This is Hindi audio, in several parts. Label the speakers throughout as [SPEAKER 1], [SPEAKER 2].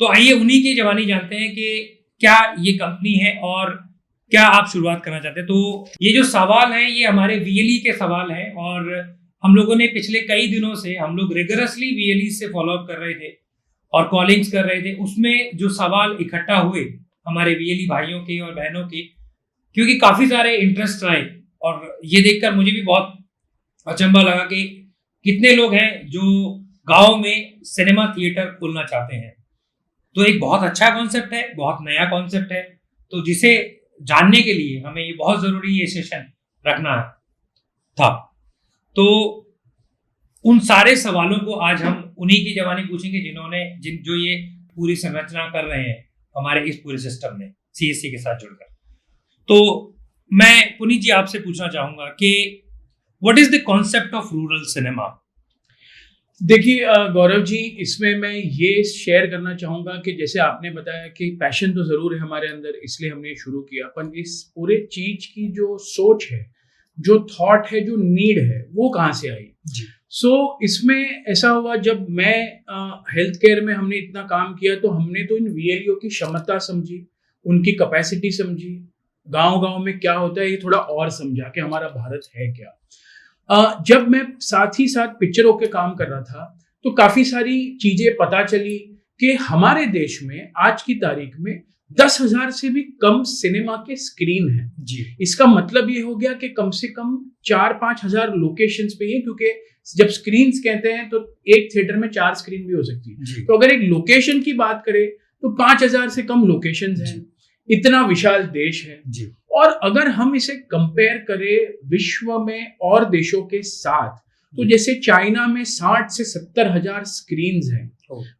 [SPEAKER 1] तो आइए उन्हीं की जवानी जानते हैं कि क्या ये कंपनी है और क्या आप शुरुआत करना चाहते हैं। तो ये जो सवाल है ये हमारे वीएलई के सवाल हैं और हम लोगों ने पिछले कई दिनों से हम लोग रिगरसली वीएलई से फॉलो अप कर रहे थे और कॉलिंग्स कर रहे थे। उसमें जो सवाल इकट्ठा हुए हमारे वीएलई भाइयों के और बहनों के, क्योंकि काफ़ी सारे इंटरेस्ट आए और ये देखकर मुझे भी बहुत अचंभा लगा कि कितने लोग हैं जो गाँव में सिनेमा थिएटर खोलना चाहते हैं। तो एक बहुत अच्छा कॉन्सेप्ट है, बहुत नया कॉन्सेप्ट है, तो जिसे जानने के लिए हमें ये बहुत ज़रूरी ये सेशन रखना था। तो उन सारे सवालों को आज हम उन्हीं की जवानी पूछेंगे जो ये पूरी संरचना कर रहे हैं हमारे इस पूरे सिस्टम में सीएससी के साथ जुड़कर। तो मैं पुनीत जी आपसे पूछना चाहूँगा कि what is the concept of rural cinema?
[SPEAKER 2] देखिए गौरव जी, इसमें मैं ये शेयर करना चाहूँगा कि जैसे आपने बताया कि पैशन तो ज़रूर है हमारे अंदर, इसलिए हमने शुरू किया। पर इस पूरे चीज़ की जो सोच है, जो थॉट है, जो नीड है, वो कहाँ से आई? इसमें ऐसा हुआ, जब मैं हेल्थ केयर में हमने इतना काम किया तो हमने तो इन वीएलईओ की क्षमता समझी, उनकी कैपेसिटी समझी, गाँव-गाँव में क्या होता है ये थोड़ा और समझा कि हमारा भारत है क्या। जब मैं साथ ही साथ पिक्चरों के काम कर रहा था तो काफ़ी सारी चीज़ें पता चली कि हमारे देश में आज की तारीख में 10,000 से भी कम सिनेमा के स्क्रीन हैं।
[SPEAKER 1] जी।
[SPEAKER 2] इसका मतलब ये हो गया कि कम से कम 4-5 हज़ार लोकेशंस पे ही, क्योंकि जब स्क्रीन्स कहते हैं तो एक थिएटर में 4 स्क्रीन भी हो सकती है। तो अगर एक लोकेशन की बात करें तो 5,000 से कम लोकेशंस हैं। इतना विशाल देश है
[SPEAKER 1] जी।
[SPEAKER 2] और अगर हम इसे कंपेयर करें विश्व में और देशों के साथ, तो जैसे चाइना में 60 से 70 हजार स्क्रीन्स हैं,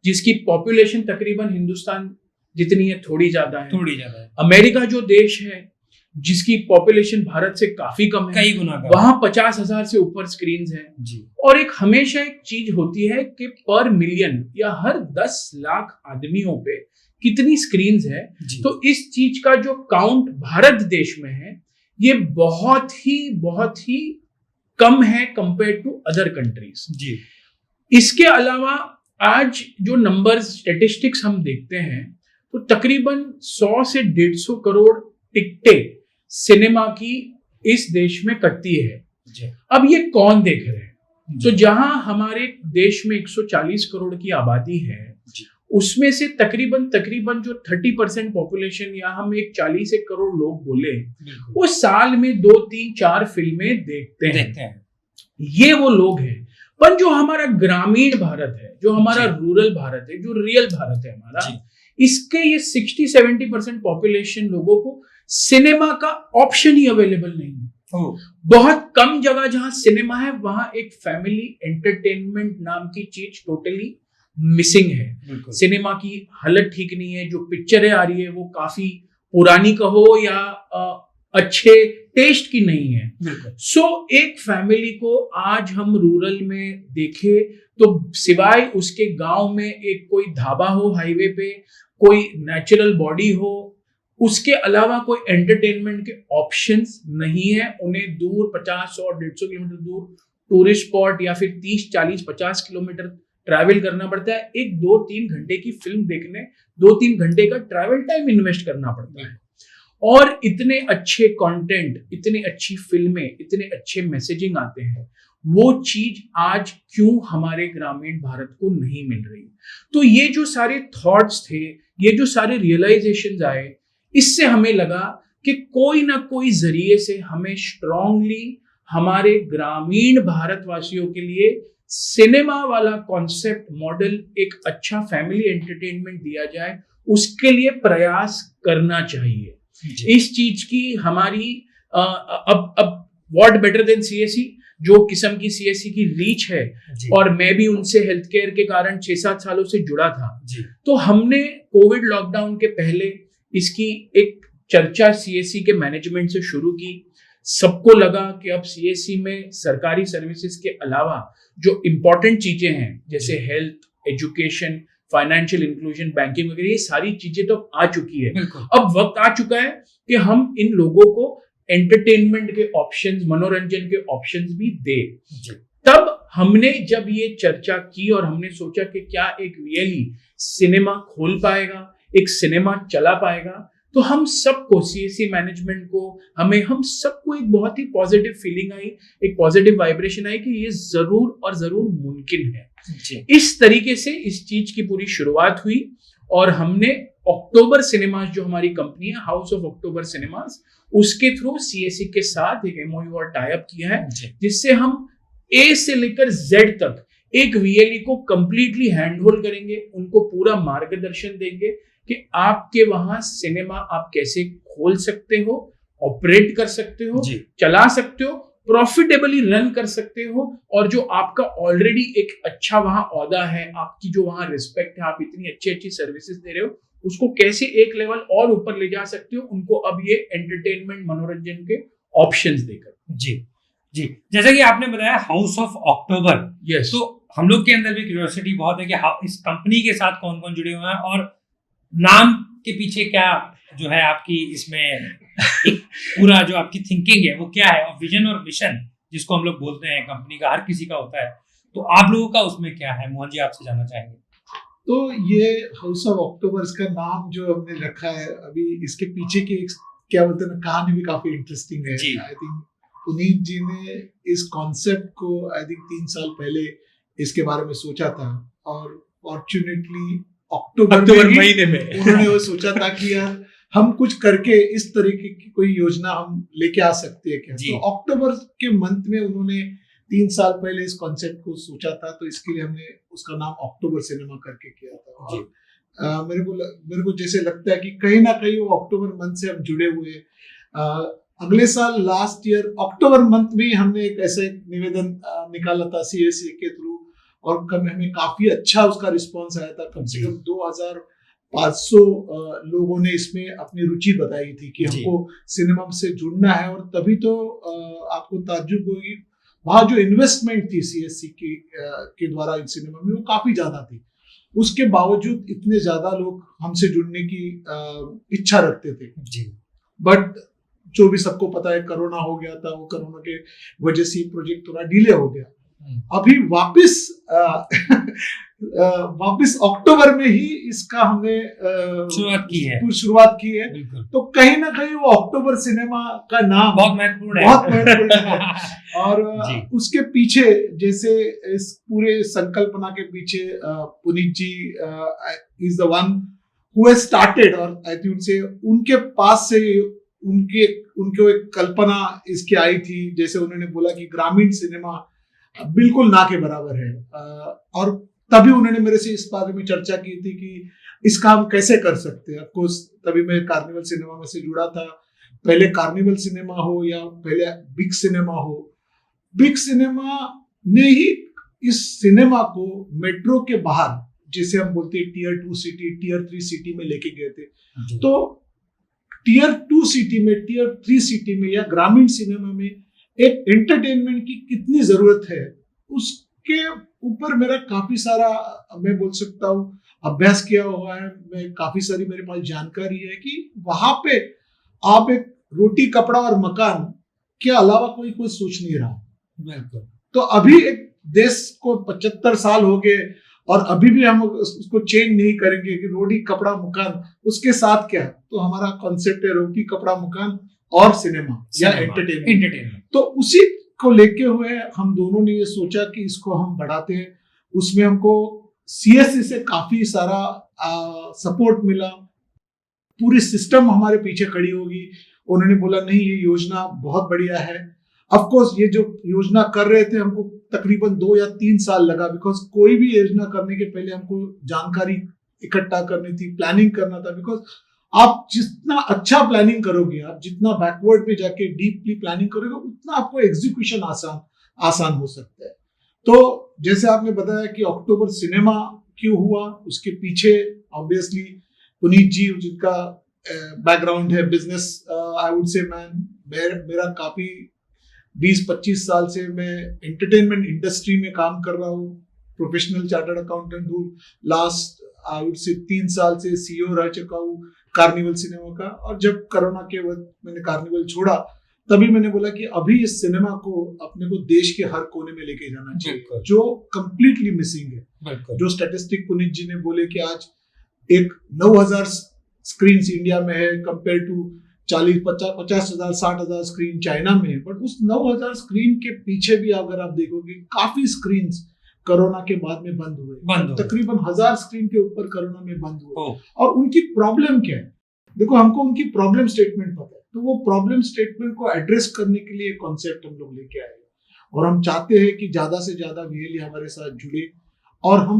[SPEAKER 2] जिसकी पॉपुलेशन तकरीबन हिंदुस्तान जितनी है, थोड़ी ज्यादा है। अमेरिका जो देश है जिसकी पॉपुलेशन भारत से काफी कम है,
[SPEAKER 1] कई गुना
[SPEAKER 2] वहां 50,000 से ऊपर स्क्रीन्स हैं। और हमेशा एक चीज होती है कि पर मिलियन या हर 10 लाख आदमियों पे कितनी स्क्रीन्स है। तो इस चीज का जो काउंट भारत देश में है ये बहुत ही कम है कंपेयर टू अदर कंट्रीज। इसके अलावा आज जो नंबर्स, स्टैटिस्टिक्स हम देखते हैं तो तकरीबन 100 से 150 करोड़ टिकटें सिनेमा की इस देश में कटती है। अब ये कौन देख रहे हैं? तो जहां हमारे देश में 140 करोड़ की आबादी है, उसमें से तकरीबन जो 30% पॉपुलेशन, या हम एक 40 करोड़ लोग बोले, वो साल में 2, 3, 4 फिल्में देखते हैं। ये वो लोग हैं। पर जो हमारा ग्रामीण भारत है, जो हमारा रूरल भारत है, जो रियल भारत है हमारा, इसके ये 60-70% पॉपुलेशन लोगों को सिनेमा का ऑप्शन ही अवेलेबल नहीं है। बहुत कम जगह जहां सिनेमा है वहां एक फैमिली एंटरटेनमेंट नाम की चीज टोटली मिसिंग है। सिनेमा की हालत ठीक नहीं है। जो पिक्चरें आ रही है वो काफी पुरानी कहो या अच्छे टेस्ट की नहीं है। एक फैमिली को आज हम रूरल में देखे तो सिवाय उसके गांव में एक कोई ढाबा हो हाईवे पे, कोई नेचुरल बॉडी हो, उसके अलावा कोई एंटरटेनमेंट के ऑप्शंस नहीं है। उन्हें दूर 50, 100, 150 किलोमीटर दूर टूरिस्ट स्पॉट या फिर 30, 40, 50 किलोमीटर ट्रैवल करना पड़ता है। 1, 2, 3 घंटे की फिल्म देखने 2-3 घंटे का ट्रैवल टाइम इन्वेस्ट करना पड़ता है। और इतने अच्छे कंटेंट, इतनी अच्छी फिल्में, इतने अच्छे मैसेजिंग आते हैं, वो चीज आज क्यों हमारे ग्रामीण भारत को नहीं मिल रही? तो ये जो सारे थॉट्स थे, ये जो सारे रियलाइजेशंस आए, इससे हमें लगा कि कोई ना कोई जरिए से हमें स्ट्रांगली हमारे ग्रामीण भारतवासियों के लिए सिनेमा वाला कॉन्सेप्ट मॉडल, एक अच्छा फैमिली एंटरटेनमेंट दिया जाए, उसके लिए प्रयास करना चाहिए। इस चीज की हमारी अब व्हाट बेटर देन सीएससी, जो किस्म की सीएससी की रीच है, और मैं भी उनसे हेल्थ केयर के कारण 6-7 सालों से जुड़ा था। तो हमने कोविड लॉकडाउन के पहले इसकी एक चर्चा सीएससी के मैनेजमेंट से शुरू की। सबको लगा कि अब सीएससी में सरकारी सर्विसेज के अलावा जो इम्पोर्टेंट चीजें हैं, जैसे health, education, financial inclusion, banking वगैरह, ये सारी चीजें तो आ चुकी है। अब वक्त आ चुका है कि हम इन लोगों को एंटरटेनमेंट के ऑप्शंस, मनोरंजन के ऑप्शंस भी दे। तब हमने जब ये चर्चा की और हमने सोचा कि क्या एक वीएलई सिनेमा खोल पाएगा, एक सिनेमा चला पाएगा, तो हम सबको, सीएससी मैनेजमेंट को, हम सबको एक बहुत ही पॉजिटिव फीलिंग आई, एक पॉजिटिव वाइब्रेशन आई कि ये जरूर और जरूर मुमकिन है जी। इस तरीके से इस चीज की पूरी शुरुआत हुई और हमने अक्टूबर सिनेमास, जो हमारी कंपनी है हाउस ऑफ अक्टूबर सिनेमास, उसके थ्रू सीएससी के साथ एक एमओयू और टाई अप किया है, जिससे हम ए से लेकर जेड तक एक वीएलई को कंप्लीटली हैंडहोल्ड करेंगे, उनको पूरा मार्गदर्शन देंगे कि आपके वहां सिनेमा आप कैसे खोल सकते हो, ऑपरेट कर सकते हो, चला सकते हो, प्रॉफिटेबली रन कर सकते हो, और जो आपका ऑलरेडी एक अच्छा वहां ओहदा है, आपकी जो वहां रिस्पेक्ट है, आप इतनी अच्छी अच्छी सर्विसेज दे रहे हो, उसको कैसे एक लेवल और ऊपर ले जा सकते हो, उनको अब ये एंटरटेनमेंट, मनोरंजन के ऑप्शंस देकर।
[SPEAKER 1] जी जी, जैसा कि आपने बताया हाउस ऑफ अक्टूबर,
[SPEAKER 2] यस,
[SPEAKER 1] तो हम लोग के अंदर भी क्यूरियोसिटी बहुत है कि इस कंपनी के साथ कौन कौन जुड़े हुए हैं और नाम के पीछे क्या जो है आपकी इसमें एक पूरा जो आपकी थिंकिंग है वो क्या है, और विजन और मिशन जिसको हम लोग बोलते हैं कंपनी का, हर किसी का होता है, तो आप लोगों का उसमें क्या है? मोहन जी, आपसे जानना चाहेंगे।
[SPEAKER 3] तो ये हाउस ऑफ अक्टूबर का नाम जो हमने रखा है, अभी इसके पीछे की एक क्या बोलते हैं, कहानी भी काफी इंटरेस्टिंग है। आई थिंक पुनीत जी ने इस कॉन्सेप्ट को आई थिंक 3 साल पहले इसके बारे में सोचा था, और फॉर्चुनेटली अक्टूबर महीने में उन्होंने वो सोचा था कि यार हम कुछ करके इस तरीके की कोई योजना हम लेके आ सकते हैं क्या। तो अक्टूबर के मंथ में उन्होंने 3 साल पहले इस कॉन्सेप्ट को सोचा था, तो इसके लिए हमने उसका नाम अक्टूबर सिनेमा करके किया था। और मेरे को जैसे लगता है कि कहीं ना कहीं वो अक्टूबर मंथ से हम जुड़े हुए। अगले साल लास्ट ईयर अक्टूबर मंथ में हमने एक ऐसे निवेदन निकाला था सीएससी के थ्रू, और हमें काफी अच्छा उसका रिस्पांस आया था। कम से कम 2500 लोगों ने इसमें अपनी रुचि बताई थी कि हमको सिनेमा से जुड़ना है। और तभी तो आपको ताज्जुब होगी, वहां जो इन्वेस्टमेंट थी सीएससी के द्वारा इस सिनेमा में, वो काफी ज्यादा थी। उसके बावजूद इतने ज्यादा लोग हमसे जुड़ने की इच्छा रखते थे जी। बट जो भी सबको पता है, कोरोना हो गया था, वो कोरोना के वजह से प्रोजेक्ट थोड़ा डिले हो गया। अभी वापस अक्टूबर में ही इसका हमने शुरुआत की है। तो कहीं ना कहीं वो अक्टूबर सिनेमा का नाम
[SPEAKER 1] बहुत महत्वपूर्ण
[SPEAKER 3] है। और उसके पीछे, जैसे इस पूरे संकल्पना के पीछे Puneet ji is the one who has started, और आई थिंक से उनके पास से उनको एक कल्पना इसकी आई थी। जैसे उन्होंने बोला कि ग्रामीण सिनेमा बिल्कुल ना के बराबर है, और तभी उन्होंने मेरे से इस बारे में चर्चा की थी कि इसका हम कैसे कर सकते हैं। ऑफकोर्स तभी मैं कार्निवल सिनेमा में से जुड़ा था। पहले कार्निवल सिनेमा हो या पहले बिग सिनेमा हो, बिग सिनेमा ने ही इस सिनेमा को मेट्रो के बाहर, जिसे हम बोलते हैं टीयर 2 सिटी, टीयर 3 सिटी में लेके गए थे। तो टीयर 2 सिटी में, टीयर 3 सिटी में या ग्रामीण सिनेमा में एक एंटरटेनमेंट की कितनी जरूरत है, उसके ऊपर मेरा काफी सारा, मैं बोल सकता हूँ, अभ्यास किया हुआ है। मैं काफी सारी मेरे पास जानकारी है कि वहां पे आप एक रोटी, कपड़ा और मकान के अलावा कोई सोच नहीं रहा।
[SPEAKER 1] बिल्कुल।
[SPEAKER 3] तो अभी एक देश को 75 साल हो गए और अभी भी हम उसको चेंज नहीं करेंगे कि रोटी, कपड़ा, मकान, उसके साथ क्या। तो हमारा कॉन्सेप्ट है रोटी, कपड़ा, मकान और सिनेमा या एंटरटेनमेंट। तो उसी को लेके हुए हम दोनों ने ये सोचा कि इसको हम बढ़ाते हैं। उसमें हमको सीएससी से काफी सारा सपोर्ट मिला, पूरी सिस्टम हमारे पीछे खड़ी होगी। उन्होंने बोला नहीं, ये योजना बहुत बढ़िया है। ऑफ कोर्स ये जो योजना कर रहे थे, हमको तकरीबन 2 या 3 साल लगा, बिकॉज कोई भी योजना करने के पहले हमको जानकारी इकट्ठा करनी थी, प्लानिंग करना था। बिकॉज आप जितना अच्छा प्लानिंग करोगे, आप जितना बैकवर्ड में जाके डीपली प्लानिंग करोगे, उतना आपको एग्जीक्यूशन आसान हो सकता है। तो जैसे आपने बताया कि अक्टूबर सिनेमा क्यों हुआ, उसके पीछे ऑब्वियसली पुनीत जी, जिनका बैकग्राउंड है बिजनेस, आई वुड से मेरा काफी 20-25 साल से मैं एंटरटेनमेंट इंडस्ट्री में काम कर रहा हूँ, प्रोफेशनल चार्टर्ड अकाउंटेंट हूँ। लास्ट आई वुड से 3 साल से सीईओ रह चुका हूँ कार्निवल सिनेमा का। और जब कोरोना के वक्त मैंने कार्निवल छोड़ा, तभी मैंने बोला कि अभी इस सिनेमा को अपने को देश के हर कोने में लेके जाना चाहिए, जो कंप्लीटली मिसिंग है। जो स्टैटिस्टिक पुनीत जी ने बोले कि आज एक 9,000 स्क्रीन इंडिया में है कंपेयर टू 50,000 60,000 स्क्रीन चाइना में है, बट उस 9,000 स्क्रीन के पीछे भी अगर आप देखोगे काफी स्क्रीन कोरोना के बाद में बंद हुए, तकरीबन 1,000 स्क्रीन के ऊपर कोरोना में बंद हुए। और उनकी प्रॉब्लम क्या है, देखो हमको उनकी प्रॉब्लम स्टेटमेंट पता है, तो वो प्रॉब्लम स्टेटमेंट को एड्रेस करने के लिए कॉन्सेप्ट हम लोग लेके आए और हम चाहते हैं कि ज्यादा से ज्यादा वीएलई हमारे साथ जुड़े। और हम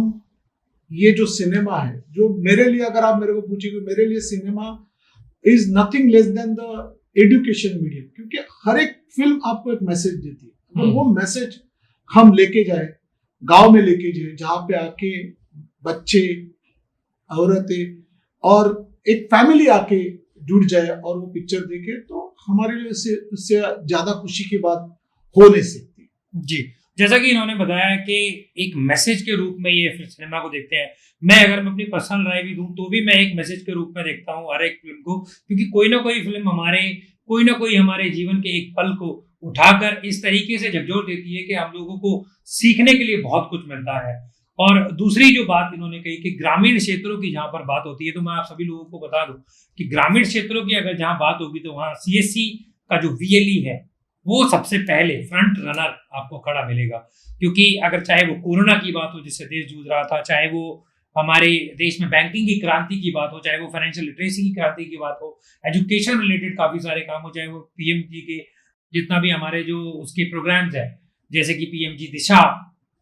[SPEAKER 3] ये जो सिनेमा है, जो मेरे लिए, अगर आप मेरे को पूछेंगे, मेरे लिए cinema is nothing less than the education medium, क्योंकि हर एक फिल्म आपको एक मैसेज देती है। अगर वो मैसेज हम लेके जाए, गांव में लेके जाए, जहाँ पे आके बच्चे, औरतें और एक फैमिली आके जुड़ जाए और वो पिक्चर देखे, तो हमारे लिए उससे ज्यादा खुशी की बात हो नहीं सकती।
[SPEAKER 1] जी, जैसा कि इन्होंने बताया कि एक मैसेज के रूप में ये सिनेमा को देखते हैं। मैं अगर अपनी पर्सनल राय भी दूं तो भी मैं एक मैसेज के रूप में देखता हूं हर एक फिल्म को, क्योंकि कोई ना कोई फिल्म हमारे जीवन के एक पल को उठाकर इस तरीके से झकझोर देती है कि हम लोगों को सीखने के लिए बहुत कुछ मिलता है। और दूसरी जो बात इन्होंने कही कि ग्रामीण क्षेत्रों की जहां पर बात होती है, तो मैं आप सभी लोगों को बता दूं कि ग्रामीण क्षेत्रों की अगर जहां बात होगी तो वहां सीएससी का जो वीएलई है वो सबसे पहले फ्रंट रनर आपको खड़ा मिलेगा। क्योंकि अगर चाहे वो कोरोना की बात हो जिससे देश जूझ रहा था, चाहे वो हमारे देश में बैंकिंग की क्रांति की बात हो, चाहे वो फाइनेंशियल लिटरेसी की क्रांति की बात हो, एजुकेशन रिलेटेड काफी सारे काम हो, चाहे वो पीएमजी के जितना भी हमारे जो उसके प्रोग्राम्स है, जैसे कि पीएमजी दिशा,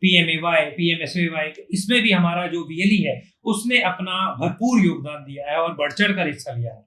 [SPEAKER 1] पीएमएवाई, पीएमएसवाई, इसमें भी हमारा जो वीएलई है उसने अपना भरपूर योगदान दिया है और बढ़ चढ़ कर हिस्सा लिया है।